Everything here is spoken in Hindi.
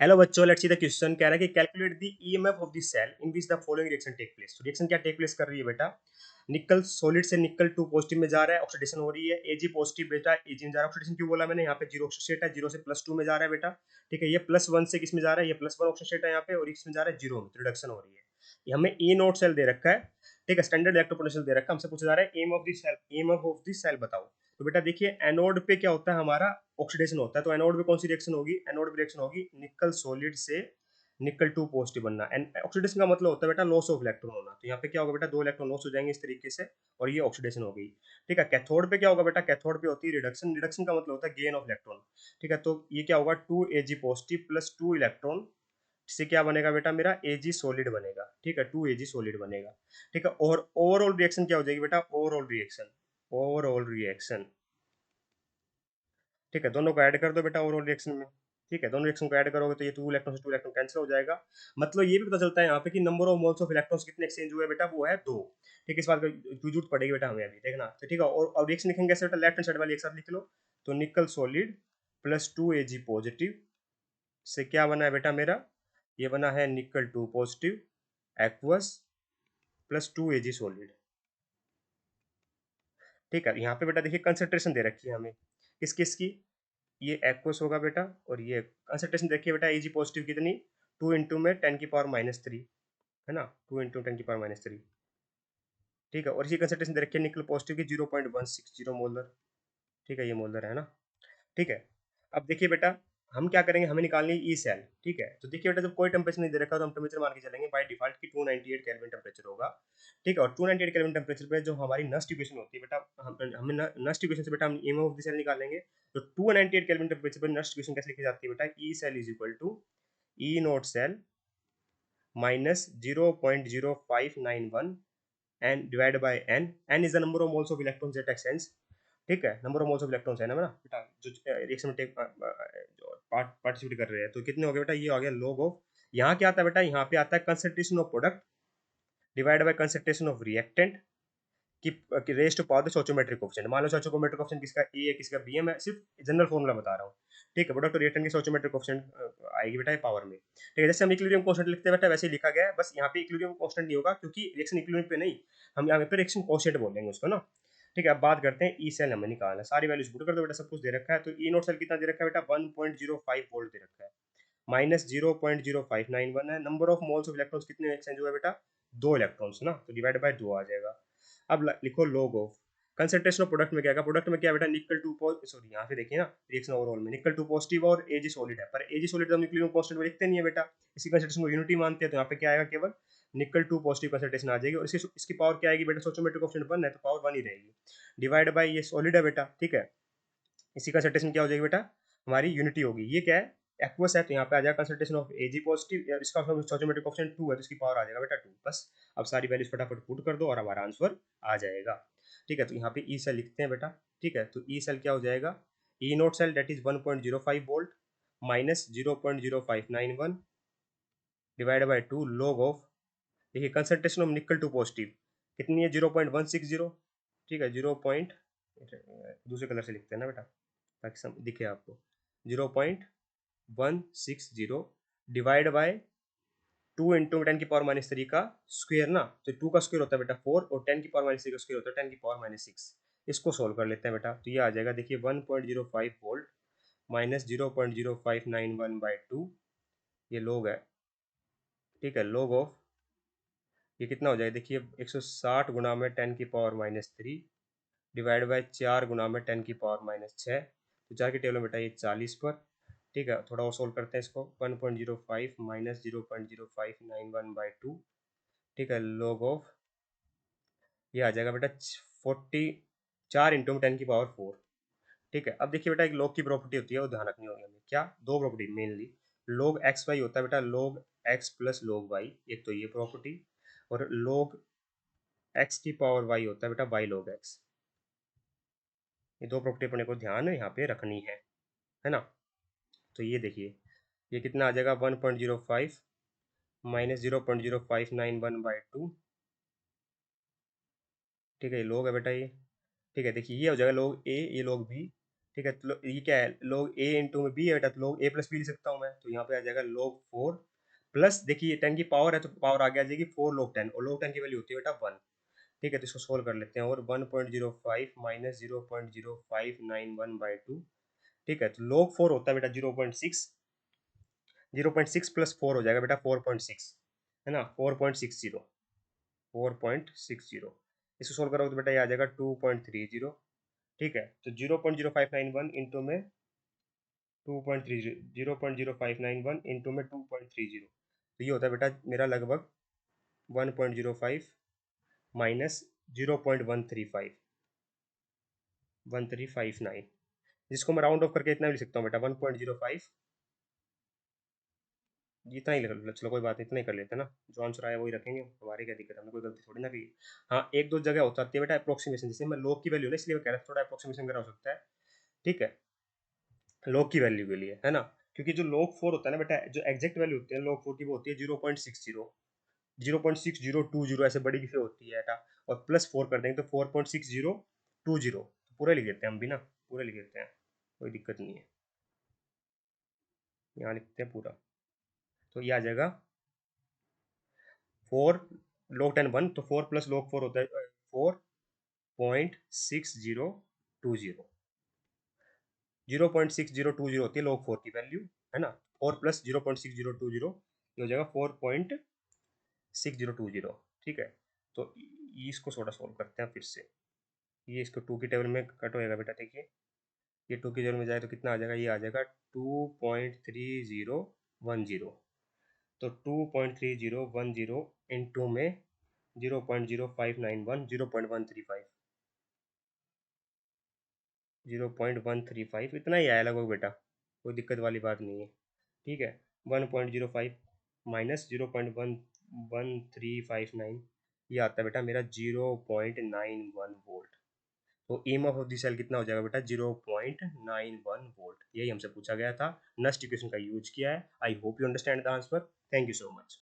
हेलो बच्चों, लेट्स सी द क्वेश्चन। कह रहा है कि calculate the EMF of the cell in which the following reaction take place. तो रिएक्शन क्या टेक प्लेस कर रही है बेटा? निकल सॉलिड से निकल 2 पॉजिटिव में जा रहा है, ऑक्सीडेशन हो रही है। एजी पॉजिटिव बेटा एजी में जा रहा है। ऑक्सीडेशन क्यों बोला मैंने? यहाँ पे जीरो ऑक्सीडेट है, जीरो से +2 में जा रहा है बेटा। ठीक है, ये +1 से किस में जा रहा है? ये +1 ऑक्सीडेट है यहाँ पे, और इसमें जा रहा है जीरो में, तो रिडक्शन हो रही है। ये हमें ई नोट सेल दे रखा है। ठीक है, स्टैंडर्ड इलेक्ट्रो पोटेंशियल दे रखा है। हमसे पूछा जा रहा है M of the cell, M of the cell बताओ। तो बेटा देखिए, एनोड पे क्या होता है हमारा? ऑक्सीडेशन होता है। तो एनोड पे कौन सी रिएक्शन होगी? एनोड पे रिएक्शन होगी निकल सॉलिड से निकल 2 पॉजिटिव बनना। एंड ऑक्सीडेशन का मतलब होता है बेटा लॉस ऑफ इलेक्ट्रॉन होना। तो यहाँ पे क्या होगा बेटा? 2 इलेक्ट्रॉन लॉस हो जाएंगे इस तरीके से, और ये ऑक्सीडेशन हो गई। ठीक है, कैथोड पे क्या होगा बेटा? कैथोड पे होती है रिडक्शन। रिडक्शन का मतलब होता है गेन ऑफ इलेक्ट्रॉन। ठीक है, तो ये क्या होगा? 2 एजी पॉजिटिव प्लस 2 इलेक्ट्रॉन से क्या बनेगा बेटा? मेरा एजी सॉलिड बनेगा। ठीक है, 2 एजी सॉलिड बनेगा। ठीक है, और ओवरऑल रिएक्शन क्या हो जाएगी बेटा? Overall reaction, overall reaction. ठीक है, दोनों को ऐड कर दो बेटा ओवरऑल रिएक्शन में। ठीक है, दोनों रिएक्शन को ऐड करोगे तो ये 2 इलेक्ट्रॉन से 2 इलेक्ट्रॉन कैंसिल हो जाएगा। मतलब ये भी पता चलता है यहाँ पे कि number of moles of electrons कितने एक्सचेंज हुए बेटा? वो है 2। ठीक है, इस बात की जरूरत पड़ेगी बेटा हमें अभी देखना। तो ठीक है, और अब रिएक्शन लिखेंगे कैसे बेटा? लेफ्ट हैंड साइड वाली एक साथ लिख लो। तो निकल सॉलिड प्लस 2 एजी पॉजिटिव से क्या बना है बेटा मेरा? ये बना है निकल 2 पॉजिटिव एक्वस प्लस 2 एजी सॉलिड। ठीक है, यहाँ पे बेटा देखिए कंसंट्रेशन दे रखी है हमें किस किस की। ये एक्वस होगा बेटा, और ये कंसंट्रेशन देखिए बेटा एजी पॉजिटिव कितनी? 2 इंटू में 10⁻³ है ना, 2 इंटू 10⁻³। ठीक है, और इसी कंसंट्रेशन दे रखी है निकल पॉजिटिव की 0.160 मोलर। ठीक है, ये मोलर है ना। ठीक है, अब देखिए बेटा हम क्या करेंगे, हमें निकालनी है ई सेल। ठीक है, तो देखिए बेटा जब कोई टेम्परेचर नहीं दे रखा तो हम टेम्परेचर मान के चलेंगे बाय डिफॉल्ट की 298 केल्विन टेम्परेचर होगा। ठीक है, और 298 केल्विन टेम्परेचर पे जो हमारी नस्ट इक्वेशन होती है बेटा, हमें नस्ट इक्वेशन से बेटा हम ईएमएफ ऑफ द सेल निकालेंगे। तो 298 केल्विन टेम्परेचर पर नस्ट इक्वेशन कैसे लिखी जाती है बेटा? E cell is equal to E naught cell minus 0.0591 and divide by N. N is the number of moles of electrons that exchange. ठीक है, number of moles of electrons है ना बेटा, जो रिएक्शन में टेक पार्टिसिपेट कर रहे हैं। तो कितने हो गए बेटा? ये हो गया लॉग ऑफ, यहाँ क्या आता है बेटा? यहाँ पे आता है concentration of product divide by concentration of reactant की raise to power the stoichiometric coefficient. मान लो स्टोइचोमेट्रिक कोएफिशिएंट किसका ए है, किसका बी है, मैं सिर्फ जनरल फॉर्मूला बता रहा हूँ। ठीक है, प्रोडक्ट और रिएक्टेंट की स्टोइचोमेट्रिक कोएफिशिएंट आएगी बेटा पावर में। ठीक है, जैसे हम इक्विलिब्रियम कांस्टेंट लिखते हैं बेटा वैसे ही लिखा गया है, बस यहाँ पे इक्विलिब्रियम कांस्टेंट नहीं होगा क्योंकि रिएक्शन इक्विलिब्रियम पे नहीं, हम यहाँ पे रिएक्शन कांस्टेंट बोलेंगे उसको ना। ठीक है, अब बात करते हैं ई सेल हमें निकालना है। सारी वैल्यूज पुट कर दो बेटा, सब कुछ दे रखा है। तो ई नोट सेल कितना दे रखा है बेटा? 1.05 वोल्ट दे रखा है, माइनस 0.0591 है। Number of moles of electrons कितने एक्सचेंज हुए बेटा? 2 इलेक्ट्रॉन्स ना, तो डिवाइड बाय 2 आ जाएगा। अब लिखो लोग ऑफ कंसंट्रेशन ऑफ प्रोडक्ट में क्या है? प्रोडक्ट में क्या बेटा? निकल 2 सॉरी यहाँ पे देखिए ना, रिएक्शन ओवरऑल में निकल 2 पॉजिटिव और एजी सॉलिड है, पर एजी सॉलिड तो हम न्यूक्लियर कांस्टेंट में लिखते नहीं है बेटा, इसी कंसंट्रेशन को यूनिटी मानते हैं। तो यहाँ पे क्या आएगा? केवल निकल 2 पॉजिटिव कंसंट्रेशन आ जाएगी, और इसकी पावर क्या आएगी बेटा? स्टोइचोमेट्रिक कोएफिशिएंट 1 है तो पावर 1 ही रहेगी, डिवाइड बाय ये सॉलिड है बेटा। ठीक है, इसी कंसंट्रेशन क्या हो जाएगी बेटा? हमारी यूनिटी होगी। ये क्या है? एक्वस है, तो यहाँ पे आ जाएगा कंसंट्रेशन ऑफ एजी पॉजिटिव, इसका स्टोइचोमेट्रिक कोएफिशिएंट 2 है तो इसकी पावर आ जाएगा बेटा 2 बस। अब सारी वैल्यूज फटाफट पुट कर दो और हमारा आंसर आ जाएगा। ठीक है, तो यहाँ पे ई सेल लिखते हैं बेटा। ठीक है, तो ई सेल क्या हो जाएगा? E naught cell that is 1.05 volt minus 0.0591 divide by 2 log of, देखिए concentration of nickel two positive कितनी है? 0.160। ठीक है, 0 पॉइंट, दूसरे कलर से लिखते हैं ना बेटा ताकि दिखे आपको। 0.160 डिवाइड बाय 2 इंटू 10⁻³ का स्क्वायर ना, तो 2 का स्क्वायर होता है बेटा 4, और 10⁻³ का स्क्वायर होता है 10⁻6। इसको सोल्व कर लेते हैं बेटा, तो ये आ जाएगा देखिए 1.05 वोल्ट माइनस 0.0591/2, ये लोग है। ठीक है, लोग ऑफ ये कितना हो जाएगा? देखिए 160 गुना में 10⁻³ डिवाइड बाय 4 गुना में 10⁻⁶, तो 4 की टेबल में बेटा ये 40 पर। ठीक है, थोड़ा और सोल्व करते हैं इसको। 1.05 माइनस 0.0591/2। ठीक है, लॉग ऑफ ये आ जाएगा बेटा 4 इंटू 10⁻⁴। ठीक है, अब देखिए बेटा एक लॉग की प्रॉपर्टी होती है, वो ध्यान रखनी होगी हमें। क्या? दो property mainly, log x y होता है बेटा, log x plus log y, एक तो ये प्रॉपर्टी, और लॉग एक्स की पावर वाई होता है बेटा वाई लॉग एक्स। ये दो प्रॉपर्टी अपने को ध्यान यहाँ पे रखनी है ना। तो ये देखिए ये कितना आ जाएगा? 1.05 माइनस 0.0591/2। ठीक है, ये लोग है बेटा ये। ठीक है, देखिए ये हो जाएगा लोग ए, ये लोग बी, ठीक है, तो ये क्या है, log a इंटू में b है बेटा, तो log a प्लस बी लिख सकता हूँ मैं, तो यहाँ पे आ जाएगा log 4 प्लस, देखिए 10 की पावर है तो पावर आगे आ जाएगी 4 log 10, और log 10 की वैल्यू होती है बेटा 1। ठीक है, तो इसको सोल्व कर लेते हैं, और 1.05 माइनस 0.0591/2। ठीक है, तो log 4 होता है बेटा 0.6, 0.6 प्लस 4 हो जाएगा बेटा 4.6, है ना, 4.60, 4.60। इसको सोल्व करोगे तो बेटा ये आ जाएगा 2.30। ठीक है, तो 0.0591 इंटू में 2.30, 0.0591 इंटू में 2.30, तो ये होता है बेटा मेरा लगभग 1.05 माइनस 0.135, 1359, जिसको मैं राउंड ऑफ करके इतना भी लिख सकता हूँ बेटा 1.05, इतना ही लग, चलो कोई बात नहीं, इतना ही कर लेते हैं ना, जो आंसर आया वही रखेंगे, हमारी क्या दिक्कत है, हमें कोई गलती थोड़ी ना की। हाँ, एक दो जगह हो सकती है बेटा अप्रोक्सीमेशन, जैसे मैं लोग की वैल्यू ना, इसलिए मैं कह रहा था थोड़ा अप्रोक्सीमेशन करा हो सकता है। ठीक है, लॉग की वैल्यू के लिए, है ना, क्योंकि जो log 4 होता है ना बेटा, जो एग्जैक्ट वैल्यू होती है log 4 की, वो होती है 0.60, 0.6020 ऐसे बड़ी की होती है बेटा, और प्लस 4 कर देंगे तो 4.6020, पूरा लिख देते हैं हम भी ना, पूरा लिख देते हैं, कोई दिक्कत नहीं है, यहाँ लिखते हैं पूरा, तो ये आ जाएगा 4 log 10 1, तो 4 प्लस log 4 होता है 4.6020, 0.6020 होती है log 4 की वैल्यू, है ना, 4 प्लस 0.6020, ये हो जाएगा 4.6020। ठीक है, तो इसको थोड़ा सोल्व करते हैं फिर से, ये इसको 2 की टेबल में कट होएगा बेटा, देखिए ये 2 की टेबल में जाए तो कितना आ जाएगा, ये आ जाएगा 2.3010, तो 2.3010 इंटू में 0.0591, 0.135, 0.135, इतना ही आया लगभग बेटा, कोई दिक्कत वाली बात नहीं है। ठीक है, 1.05 माइनस 0.11359, ये आता है बेटा मेरा 0.91 वोल्ट। तो ईएमएफ ऑफ दी सेल कितना हो जाएगा बेटा, 0.91 वोल्ट, यही हमसे पूछा गया था, नेक्स्ट इक्वेशन का यूज किया है। I hope you understand the answer, thank you so much.